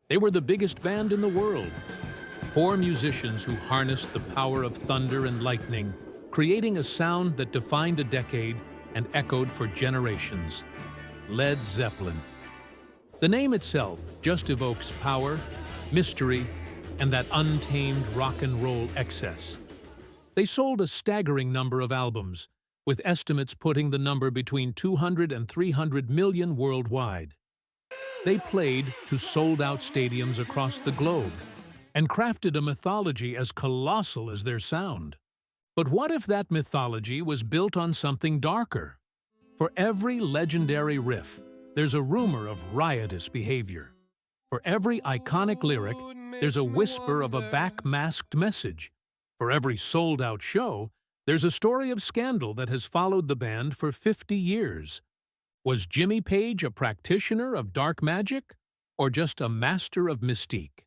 They were the biggest band in the world. Four musicians who harnessed the power of thunder and lightning, creating a sound that defined a decade and echoed for generations. Led Zeppelin. The name itself just evokes power, mystery, and that untamed rock and roll excess. They sold a staggering number of albums, with estimates putting the number between 200 and 300 million worldwide. They played to sold-out stadiums across the globe and crafted a mythology as colossal as their sound. But what if that mythology was built on something darker? For every legendary riff, there's a rumor of riotous behavior. For every iconic lyric, there's a whisper of a back-masked message. For every sold-out show, there's a story of scandal that has followed the band for 50 years. Was Jimmy Page a practitioner of dark magic, or just a master of mystique?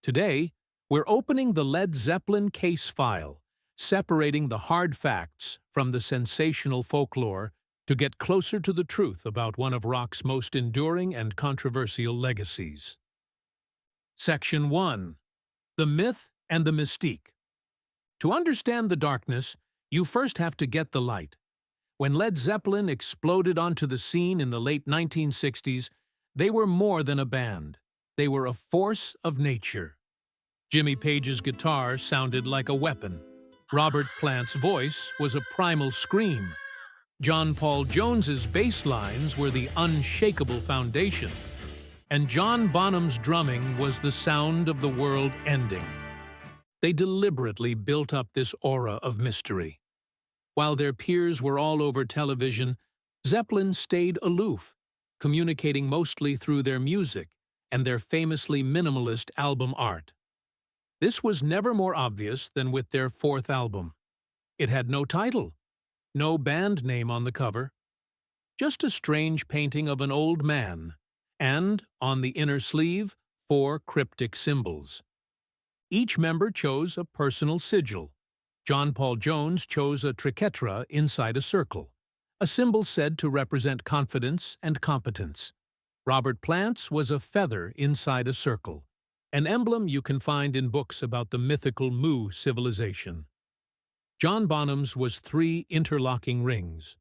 Today, we're opening the Led Zeppelin case file, separating the hard facts from the sensational folklore to get closer to the truth about one of rock's most enduring and controversial legacies. Section 1. The Myth and the Mystique. To understand the darkness, you first have to get the light. When Led Zeppelin exploded onto the scene in the late 1960s, they were more than a band. They were a force of nature. Jimmy Page's guitar sounded like a weapon. Robert Plant's voice was a primal scream. John Paul Jones's bass lines were the unshakable foundation. And John Bonham's drumming was the sound of the world ending. They deliberately built up this aura of mystery. While their peers were all over television, Zeppelin stayed aloof, communicating mostly through their music and their famously minimalist album art. This was never more obvious than with their fourth album. It had no title, no band name on the cover, just a strange painting of an old man, and, on the inner sleeve, 4 cryptic symbols. Each member chose a personal sigil. John Paul Jones chose a triquetra inside a circle, a symbol said to represent confidence and competence. Robert Plant's was a feather inside a circle, an emblem you can find in books about the mythical Mu civilization. John Bonham's was 3 interlocking rings.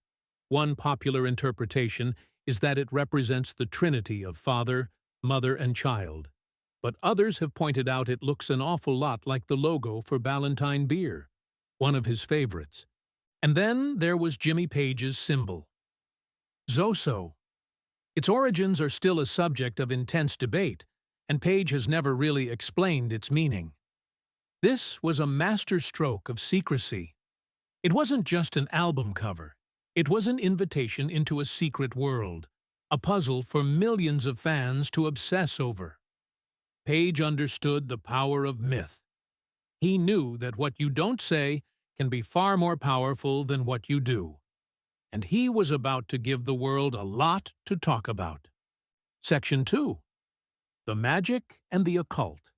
One popular interpretation is that it represents the trinity of father, mother, and child, but others have pointed out it looks an awful lot like the logo for Ballantine beer, one of his favorites. And then there was Jimmy Page's symbol, Zoso. Its origins are still a subject of intense debate, and Page has never really explained its meaning. This was a masterstroke of secrecy. It wasn't just an album cover. It was an invitation into a secret world, a puzzle for millions of fans to obsess over. Page understood the power of myth. He knew that what you don't say can be far more powerful than what you do. And he was about to give the world a lot to talk about. Section 2. The Magic and the Occult.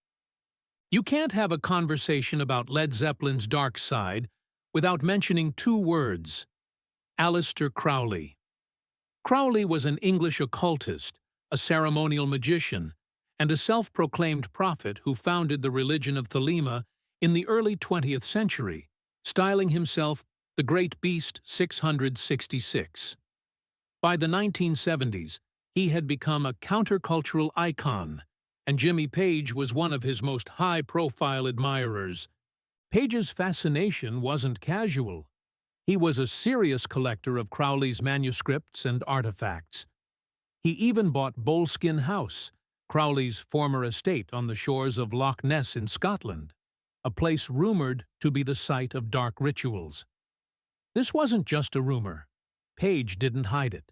You can't have a conversation about Led Zeppelin's dark side without mentioning 2 words: Aleister Crowley. Crowley was an English occultist, a ceremonial magician, and a self-proclaimed prophet who founded the religion of Thelema in the early 20th century, styling himself the Great Beast 666. By the 1970s, he had become a countercultural icon, and Jimmy Page was one of his most high-profile admirers. Page's fascination wasn't casual. He was a serious collector of Crowley's manuscripts and artifacts. He even bought Boleskine House, Crowley's former estate on the shores of Loch Ness in Scotland, a place rumored to be the site of dark rituals. This wasn't just a rumor. Page didn't hide it.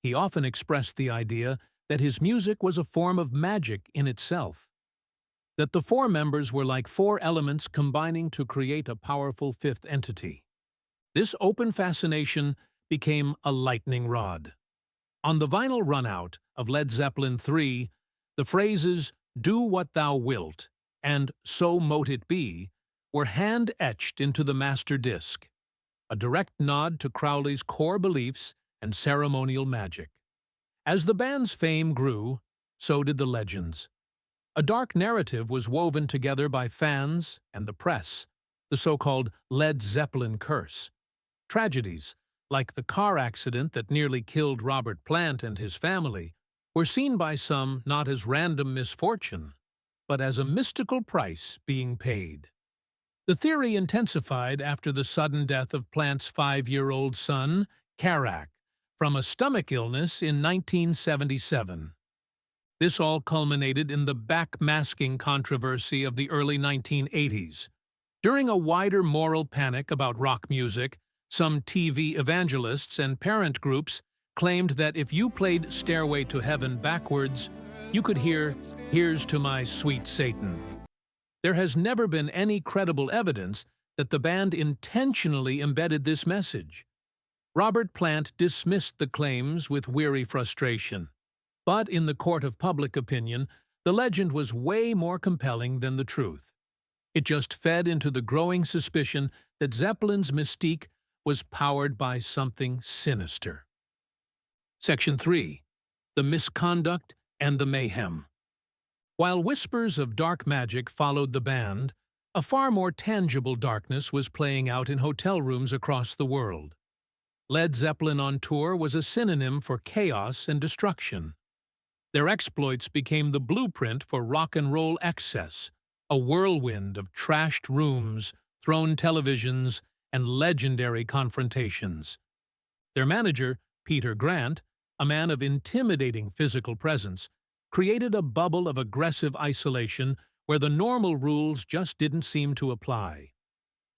He often expressed the idea that his music was a form of magic in itself, that the 4 members were like 4 elements combining to create a powerful 5th entity. This open fascination became a lightning rod. On the vinyl runout of Led Zeppelin III, the phrases "do what thou wilt" and "so mote it be" were hand-etched into the master disc, a direct nod to Crowley's core beliefs and ceremonial magic. As the band's fame grew, so did the legends. A dark narrative was woven together by fans and the press, the so-called Led Zeppelin curse. Tragedies, like the car accident that nearly killed Robert Plant and his family, were seen by some not as random misfortune, but as a mystical price being paid. The theory intensified after the sudden death of Plant's 5-year-old son, Karak, from a stomach illness in 1977. This all culminated in the backmasking controversy of the early 1980s. During a wider moral panic about rock music, some TV evangelists and parent groups claimed that if you played Stairway to Heaven backwards, you could hear, "Here's to my sweet Satan." There has never been any credible evidence that the band intentionally embedded this message. Robert Plant dismissed the claims with weary frustration. But in the court of public opinion, the legend was way more compelling than the truth. It just fed into the growing suspicion that Zeppelin's Mystique was powered by something sinister. Section 3. The Misconduct and the Mayhem. While whispers of dark magic followed the band, a far more tangible darkness was playing out in hotel rooms across the world. Led Zeppelin on tour was a synonym for chaos and destruction. Their exploits became the blueprint for rock and roll excess, a whirlwind of trashed rooms, thrown televisions, and legendary confrontations. Their manager, Peter Grant, a man of intimidating physical presence, created a bubble of aggressive isolation where the normal rules just didn't seem to apply.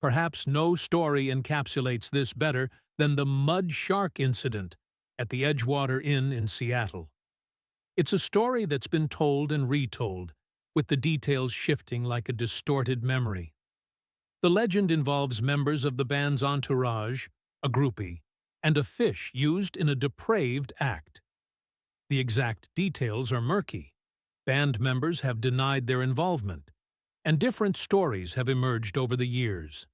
Perhaps no story encapsulates this better than the Mud Shark incident at the Edgewater Inn in Seattle. It's a story that's been told and retold, with the details shifting like a distorted memory. The legend involves members of the band's entourage, a groupie, and a fish used in a depraved act. The exact details are murky. Band members have denied their involvement, and different stories have emerged over the years.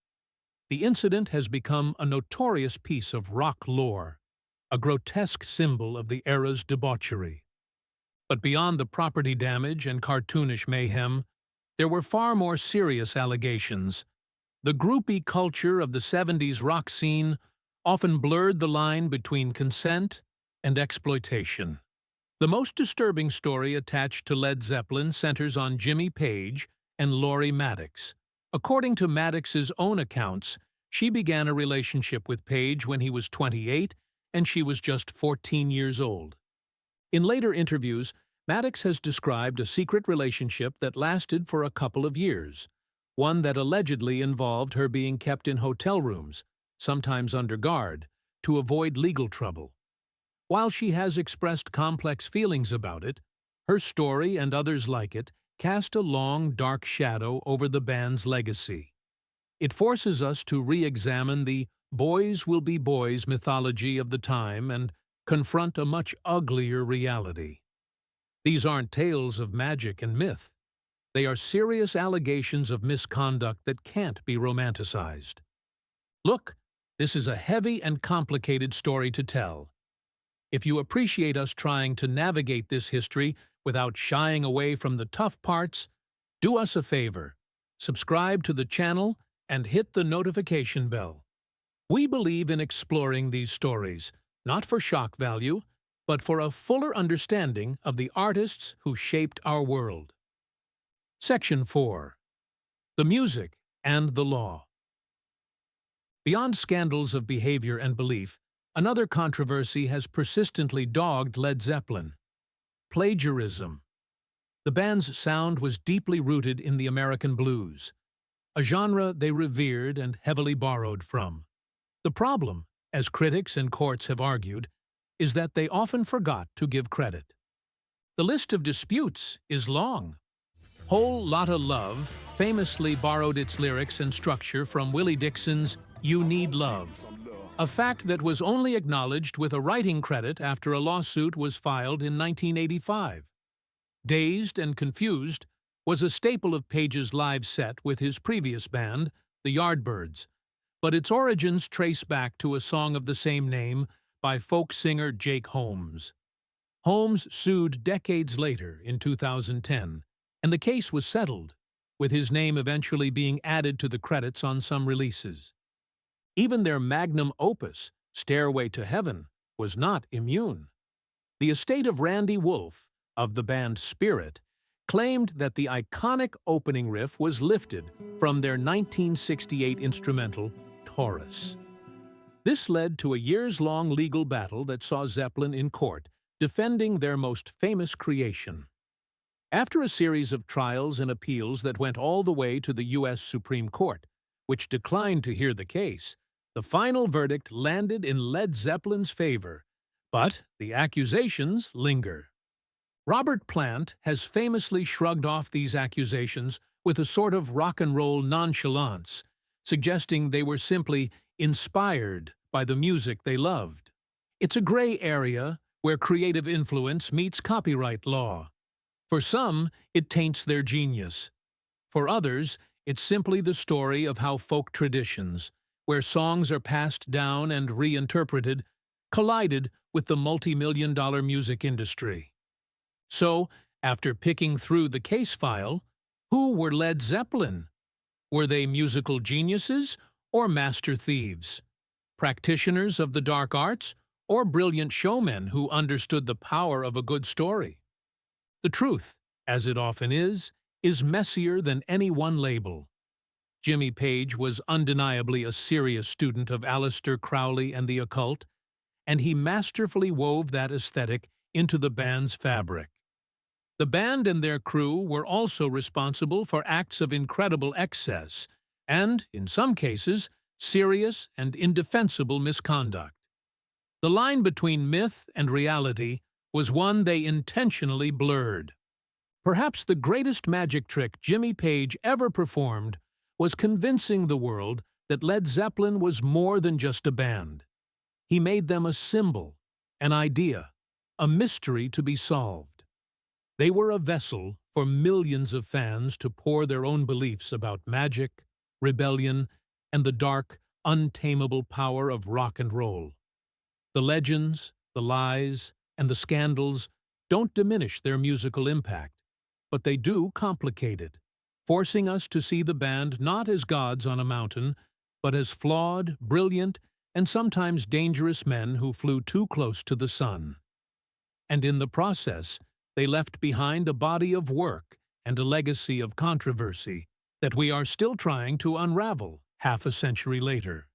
The incident has become a notorious piece of rock lore, a grotesque symbol of the era's debauchery. But beyond the property damage and cartoonish mayhem, there were far more serious allegations. The groupie culture of the 70s rock scene often blurred the line between consent and exploitation. The most disturbing story attached to Led Zeppelin centers on Jimmy Page and Laurie Maddox. According to Maddox's own accounts, she began a relationship with Page when he was 28 and she was just 14 years old. In later interviews, Maddox has described a secret relationship that lasted for a couple of years, one that allegedly involved her being kept in hotel rooms, sometimes under guard, to avoid legal trouble. While she has expressed complex feelings about it, her story and others like it cast a long, dark shadow over the band's legacy. It forces us to re-examine the boys will be boys mythology of the time and confront a much uglier reality. These aren't tales of magic and myth. They are serious allegations of misconduct that can't be romanticized. Look, this is a heavy and complicated story to tell. If you appreciate us trying to navigate this history without shying away from the tough parts, do us a favor. Subscribe to the channel and hit the notification bell. We believe in exploring these stories, not for shock value, but for a fuller understanding of the artists who shaped our world. Section 4. The Music and the Law. Beyond scandals of behavior and belief, another controversy has persistently dogged Led Zeppelin: plagiarism. The band's sound was deeply rooted in the American blues, a genre they revered and heavily borrowed from. The problem, as critics and courts have argued, is that they often forgot to give credit. The list of disputes is long. Whole Lotta Love famously borrowed its lyrics and structure from Willie Dixon's You Need Love, a fact that was only acknowledged with a writing credit after a lawsuit was filed in 1985. Dazed and Confused was a staple of Page's live set with his previous band, the Yardbirds, but its origins trace back to a song of the same name by folk singer Jake Holmes. Holmes sued decades later in 2010, and the case was settled, with his name eventually being added to the credits on some releases. Even their magnum opus, Stairway to Heaven, was not immune. The estate of Randy Wolf, of the band Spirit, claimed that the iconic opening riff was lifted from their 1968 instrumental, Taurus. This led to a years-long legal battle that saw Zeppelin in court, defending their most famous creation. After a series of trials and appeals that went all the way to the U.S. Supreme Court, which declined to hear the case, the final verdict landed in Led Zeppelin's favor, but the accusations linger. Robert Plant has famously shrugged off these accusations with a sort of rock and roll nonchalance, suggesting they were simply inspired by the music they loved. It's a gray area where creative influence meets copyright law. For some, it taints their genius. For others, it's simply the story of how folk traditions, where songs are passed down and reinterpreted, collided with the multi-million-dollar music industry. So, after picking through the case file, who were Led Zeppelin? Were they musical geniuses or master thieves? Practitioners of the dark arts or brilliant showmen who understood the power of a good story? The truth, as it often is messier than any one label. Jimmy Page was undeniably a serious student of Aleister Crowley and the occult, and he masterfully wove that aesthetic into the band's fabric. The band and their crew were also responsible for acts of incredible excess and, in some cases, serious and indefensible misconduct. The line between myth and reality was one they intentionally blurred. Perhaps the greatest magic trick Jimmy Page ever performed was convincing the world that Led Zeppelin was more than just a band. He made them a symbol, an idea, a mystery to be solved. They were a vessel for millions of fans to pour their own beliefs about magic, rebellion, and the dark, untamable power of rock and roll. The legends, the lies, and the scandals don't diminish their musical impact, but they do complicate it, forcing us to see the band not as gods on a mountain, but as flawed, brilliant, and sometimes dangerous men who flew too close to the sun. And in the process, they left behind a body of work and a legacy of controversy that we are still trying to unravel half a century later.